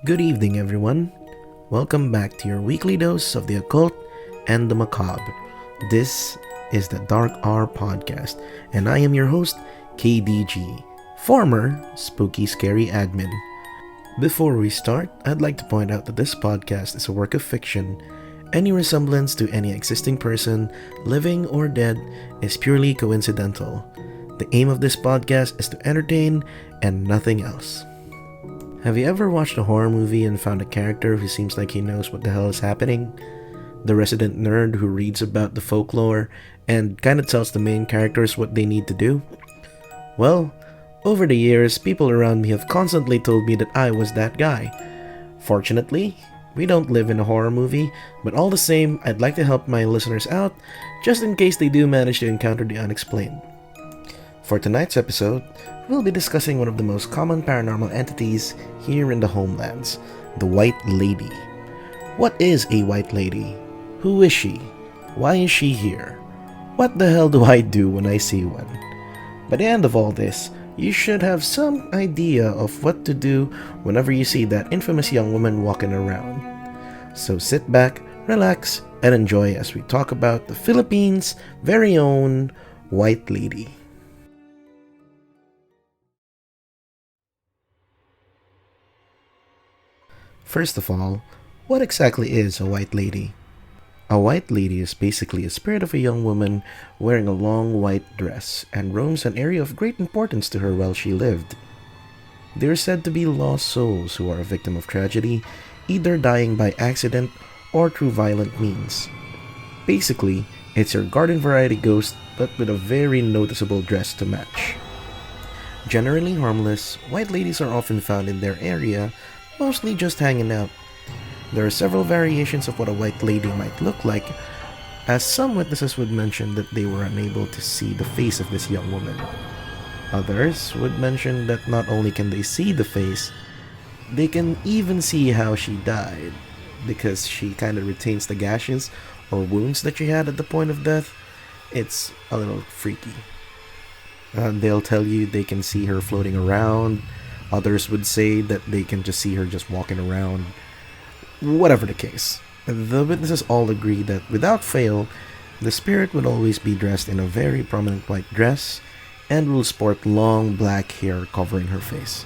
Good evening, everyone. Welcome back to your weekly dose of the occult and the macabre. This is the Dark Hour Podcast, and I am your host, KDG, former Spooky Scary Admin. Before we start, I'd like to point out that this podcast is a work of fiction. Any resemblance to any existing person, living or dead, is purely coincidental. The aim of this podcast is to entertain and nothing else. Have you ever watched a horror movie and found a character who seems like he knows what the hell is happening? The resident nerd who reads about the folklore and kinda tells the main characters what they need to do? Well, over the years, people around me have constantly told me that I was that guy. Fortunately, we don't live in a horror movie, but all the same, I'd like to help my listeners out just in case they do manage to encounter the unexplained. For tonight's episode, we'll be discussing one of the most common paranormal entities here in the homelands, the White Lady. What is a White Lady? Who is she? Why is she here? What the hell do I do when I see one? By the end of all this, you should have some idea of what to do whenever you see that infamous young woman walking around. So sit back, relax, and enjoy as we talk about the Philippines' very own White Lady. First of all, what exactly is a white lady? A white lady is basically a spirit of a young woman wearing a long white dress and roams an area of great importance to her while she lived. They are said to be lost souls who are a victim of tragedy, either dying by accident or through violent means. Basically, it's your garden variety ghost but with a very noticeable dress to match. Generally harmless, white ladies are often found in their area, mostly just hanging out. There are several variations of what a white lady might look like, as some witnesses would mention that they were unable to see the face of this young woman. Others would mention that not only can they see the face, they can even see how she died, because she kind of retains the gashes or wounds that she had at the point of death. It's a little freaky. They'll tell you they can see her floating around. Others would say that they can just see her just walking around. Whatever the case, the witnesses all agree that without fail, the spirit would always be dressed in a very prominent white dress and will sport long black hair covering her face.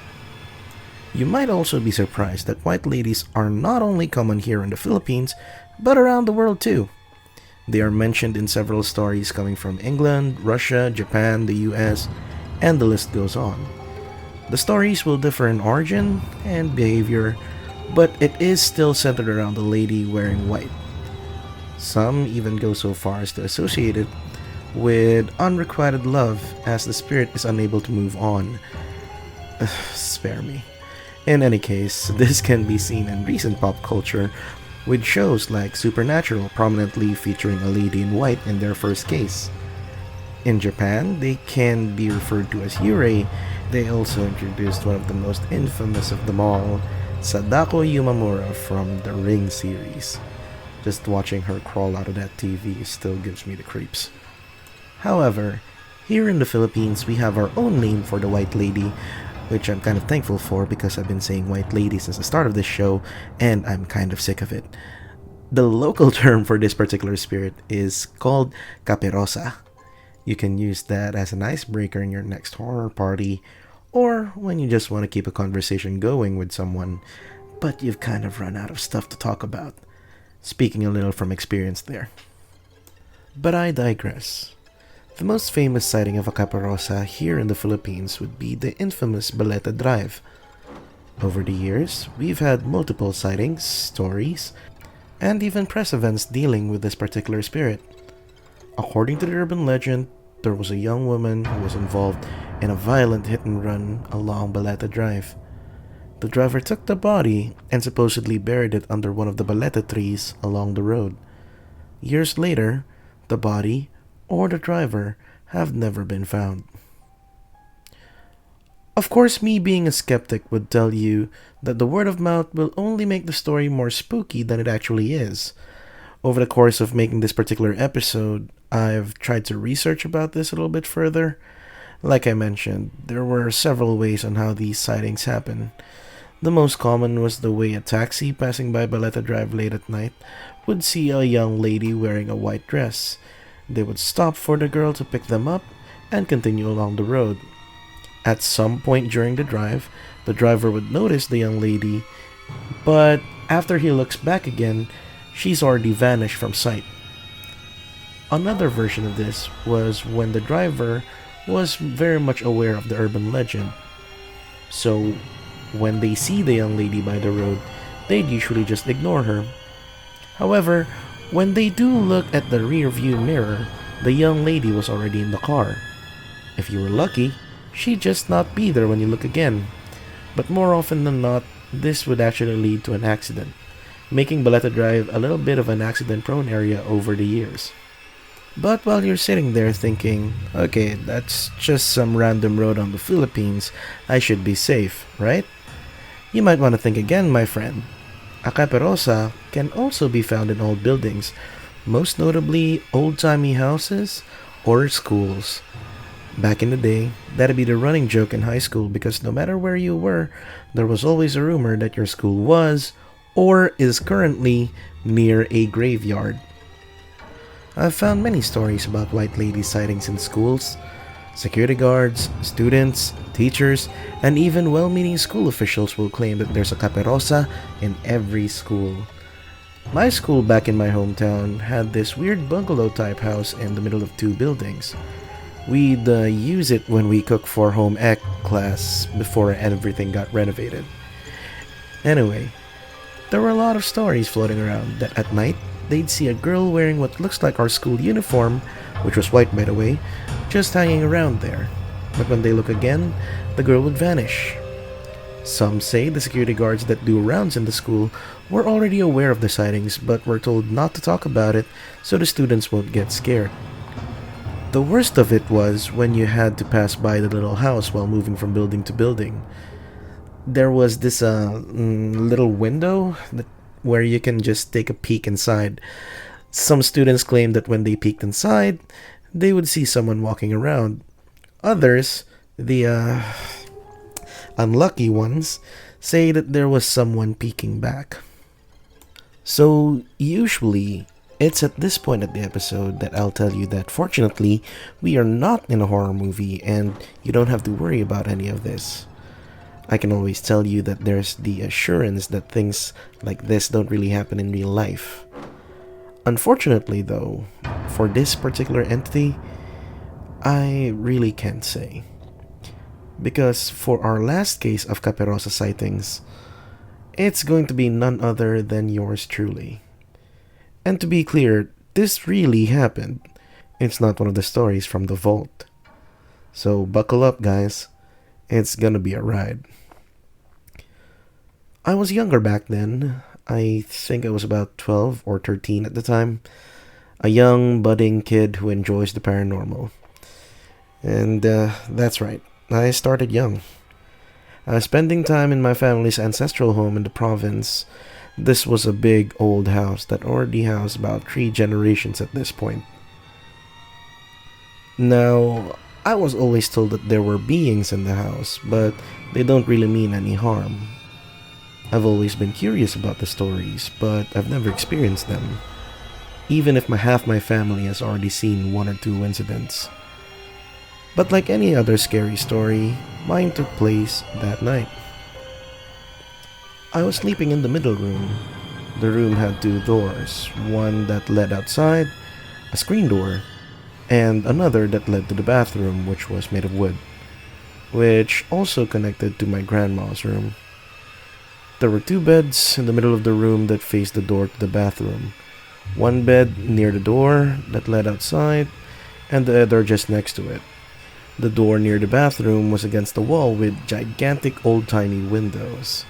You might also be surprised that white ladies are not only common here in the Philippines, but around the world too. They are mentioned in several stories coming from England, Russia, Japan, the US, and the list goes on. The stories will differ in origin and behavior, but it is still centered around the lady wearing white. Some even go so far as to associate it with unrequited love, as the spirit is unable to move on. Spare me. In any case, this can be seen in recent pop culture, with shows like Supernatural prominently featuring a lady in white in their first case. In Japan, they can be referred to as Yurei. They also introduced one of the most infamous of them all, Sadako Yumamura from the Ring series. Just watching her crawl out of that TV still gives me the creeps. However, here in the Philippines, we have our own name for the White Lady, which I'm kind of thankful for because I've been saying White Lady since the start of this show, and I'm kind of sick of it. The local term for this particular spirit is called Caperosa. You can use that as an icebreaker in your next horror party, or when you just want to keep a conversation going with someone, but you've kind of run out of stuff to talk about. Speaking a little from experience there. But I digress. The most famous sighting of a caparosa here in the Philippines would be the infamous Baleta Drive. Over the years, we've had multiple sightings, stories, and even press events dealing with this particular spirit. According to the urban legend, there was a young woman who was involved in a violent hit and run along Baleta Drive. The driver took the body and supposedly buried it under one of the baleta trees along the road. Years later, the body or the driver have never been found. Of course, me being a skeptic would tell you that the word of mouth will only make the story more spooky than it actually is. Over the course of making this particular episode, I've tried to research about this a little bit further. Like I mentioned, there were several ways on how these sightings happen. The most common was the way a taxi passing by Baleta Drive late at night would see a young lady wearing a white dress. They would stop for the girl to pick them up and continue along the road. At some point during the drive, the driver would notice the young lady, but after he looks back again, she's already vanished from sight. Another version of this was when the driver was very much aware of the urban legend. So, when they see the young lady by the road, they'd usually just ignore her. However, when they do look at the rear view mirror, the young lady was already in the car. If you were lucky, she'd just not be there when you look again. But more often than not, this would actually lead to an accident, making Baleta Drive a little bit of an accident-prone area over the years. But while you're sitting there thinking, okay, that's just some random road on the Philippines, I should be safe, right? You might want to think again, my friend. A caperosa can also be found in old buildings, most notably old-timey houses or schools. Back in the day, that'd be the running joke in high school because no matter where you were, there was always a rumor that your school was, or is currently, near a graveyard. I've found many stories about white lady sightings in schools. Security guards, students, teachers, and even well-meaning school officials will claim that there's a caperosa in every school. My school back in my hometown had this weird bungalow-type house in the middle of two buildings. We'd use it when we cooked for home ec class before everything got renovated. Anyway, there were a lot of stories floating around that at night, they'd see a girl wearing what looks like our school uniform, which was white by the way, just hanging around there. But when they look again, the girl would vanish. Some say the security guards that do rounds in the school were already aware of the sightings but were told not to talk about it so the students won't get scared. The worst of it was when you had to pass by the little house while moving from building to building. There was this little window where you can just take a peek inside. Some students claimed that when they peeked inside, they would see someone walking around. Others, the unlucky ones, say that there was someone peeking back. So, usually, it's at this point of the episode that I'll tell you that fortunately, we are not in a horror movie and you don't have to worry about any of this. I can always tell you that there's the assurance that things like this don't really happen in real life. Unfortunately though, for this particular entity, I really can't say. Because for our last case of Caperosa sightings, it's going to be none other than yours truly. And to be clear, this really happened. It's not one of the stories from the vault. So buckle up guys, it's gonna be a ride. I was younger back then. I think I was about 12 or 13 at the time. A young, budding kid who enjoys the paranormal. And that's right, I started young. I was spending time in my family's ancestral home in the province. This was a big old house that already housed about 3 generations at this point. Now, I was always told that there were beings in the house, but they don't really mean any harm. I've always been curious about the stories, but I've never experienced them, even if half my family has already seen 1 or 2 incidents. But like any other scary story, mine took place that night. I was sleeping in the middle room. The room had 2 doors, one that led outside, a screen door, and another that led to the bathroom, which was made of wood, which also connected to my grandma's room. There were 2 beds in the middle of the room that faced the door to the bathroom. One bed near the door that led outside, and the other just next to it. The door near the bathroom was against the wall with gigantic old-timey windows.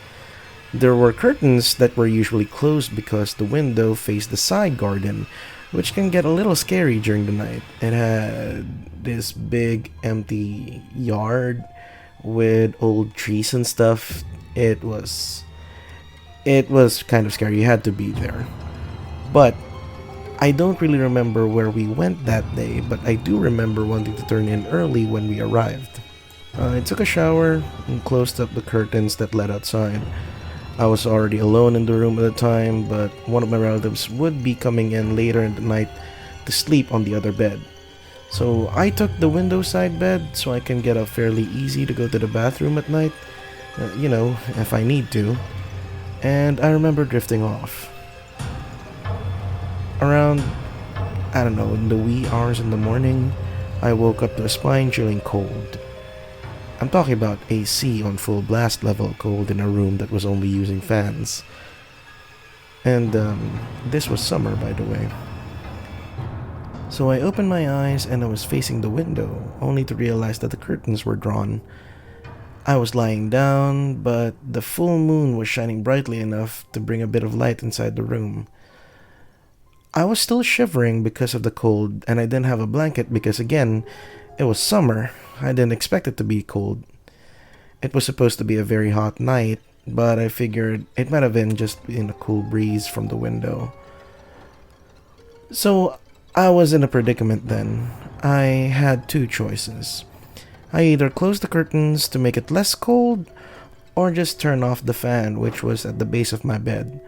There were curtains that were usually closed because the window faced the side garden, which can get a little scary during the night. It had this big empty yard with old trees and stuff. It was kind of scary. You had to be there. But I don't really remember where we went that day, but I do remember wanting to turn in early when we arrived. I took a shower and closed up the curtains that led outside. I was already alone in the room at the time, but one of my relatives would be coming in later in the night to sleep on the other bed. So I took the window side bed so I can get up fairly easy to go to the bathroom at night, if I need to. And I remember drifting off. Around, I don't know, in the wee hours in the morning, I woke up to a spine-chilling cold. I'm talking about AC on full blast level cold in a room that was only using fans. And this was summer, by the way. So I opened my eyes and I was facing the window, only to realize that the curtains were drawn. I was lying down, but the full moon was shining brightly enough to bring a bit of light inside the room. I was still shivering because of the cold, and I didn't have a blanket because, again, it was summer. I didn't expect it to be cold. It was supposed to be a very hot night, but I figured it might have been just in a cool breeze from the window. So I was in a predicament then. I had two choices. I either closed the curtains to make it less cold, or just turn off the fan, which was at the base of my bed.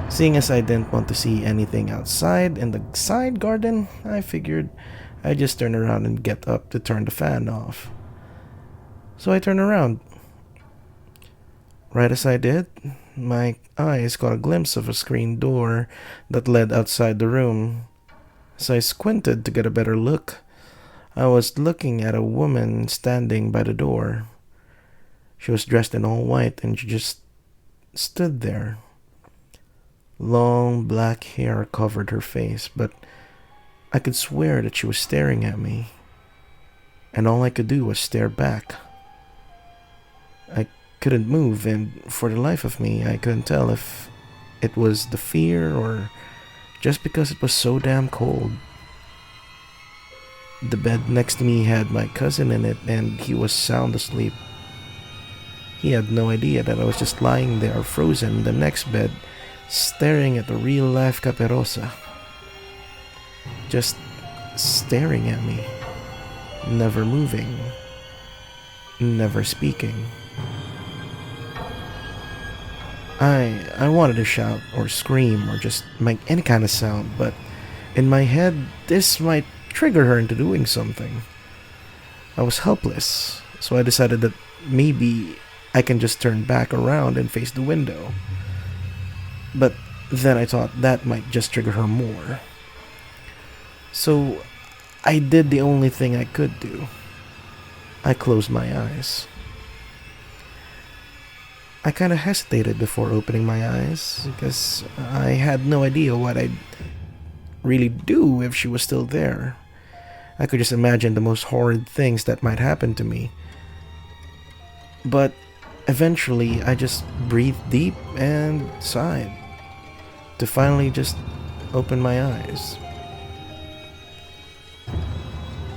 Seeing as I didn't want to see anything outside in the side garden, I figured I'd just turn around and get up to turn the fan off. So I turned around. Right as I did, my eyes caught a glimpse of a screen door that led outside the room. As I squinted to get a better look, I was looking at a woman standing by the door. She was dressed in all white and she just stood there. Long black hair covered her face, but I could swear that she was staring at me. And all I could do was stare back. I couldn't move, and for the life of me, I couldn't tell if it was the fear or just because it was so damn cold. The bed next to me had my cousin in it, and he was sound asleep. He had no idea that I was just lying there frozen in the next bed, staring at the real-life Caperosa. Just staring at me. Never moving. Never speaking. I wanted to shout or scream or just make any kind of sound, but in my head, this might trigger her into doing something. I was helpless, so I decided that maybe I can just turn back around and face the window. But then I thought that might just trigger her more. So I did the only thing I could do. I closed my eyes. I kind of hesitated before opening my eyes because I had no idea what I'd really do if she was still there. I could just imagine the most horrid things that might happen to me. But eventually, I just breathed deep and sighed to finally just open my eyes.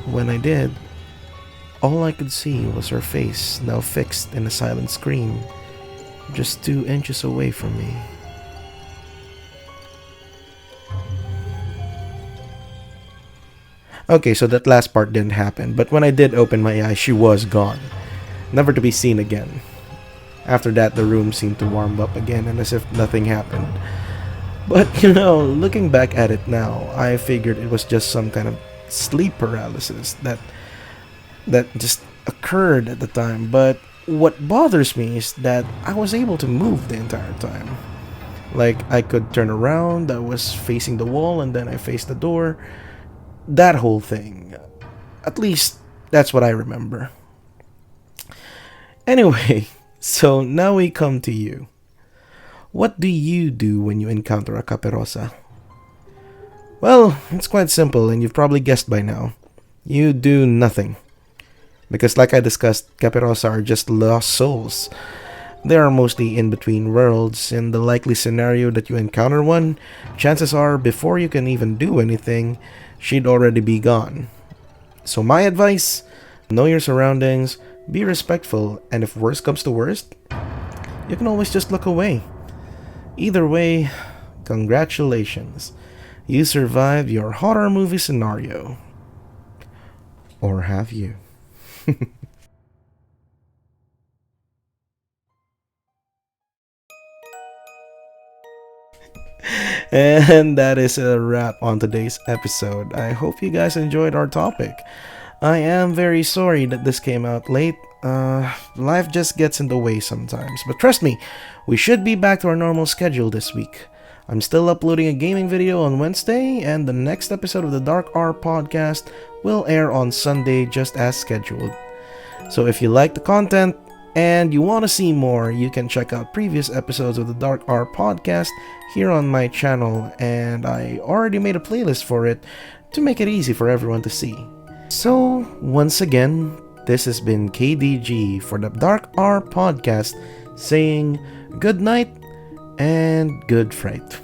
When I did, all I could see was her face, now fixed in a silent scream, just 2 inches away from me. Okay, so that last part didn't happen, but when I did open my eyes, she was gone, never to be seen again. After that, the room seemed to warm up again and as if nothing happened. But, looking back at it now, I figured it was just some kind of sleep paralysis that just occurred at the time. But what bothers me is that I was able to move the entire time. Like, I could turn around, I was facing the wall, and then I faced the door. That whole thing. At least, that's what I remember. Anyway, so now we come to you. What do you do when you encounter a caperosa? Well, it's quite simple, and you've probably guessed by now. You do nothing. Because like I discussed, caperosa are just lost souls. They are mostly in between worlds. In the likely scenario that you encounter one, chances are before you can even do anything, she'd already be gone. So my advice, know your surroundings, be respectful, and if worst comes to worst, you can always just look away. Either way, congratulations. You survived your horror movie scenario. Or have you? And that is a wrap on today's episode. I hope you guys enjoyed our topic. I am very sorry that this came out late. Life just gets in the way sometimes. But trust me, we should be back to our normal schedule this week. I'm still uploading a gaming video on Wednesday, and the next episode of the Dark R podcast will air on Sunday just as scheduled. So if you like the content and you want to see more, you can check out previous episodes of the Dark R podcast here on my channel, and I already made a playlist for it to make it easy for everyone to see. So, once again, this has been KDG for the Dark R podcast saying good night and good fright.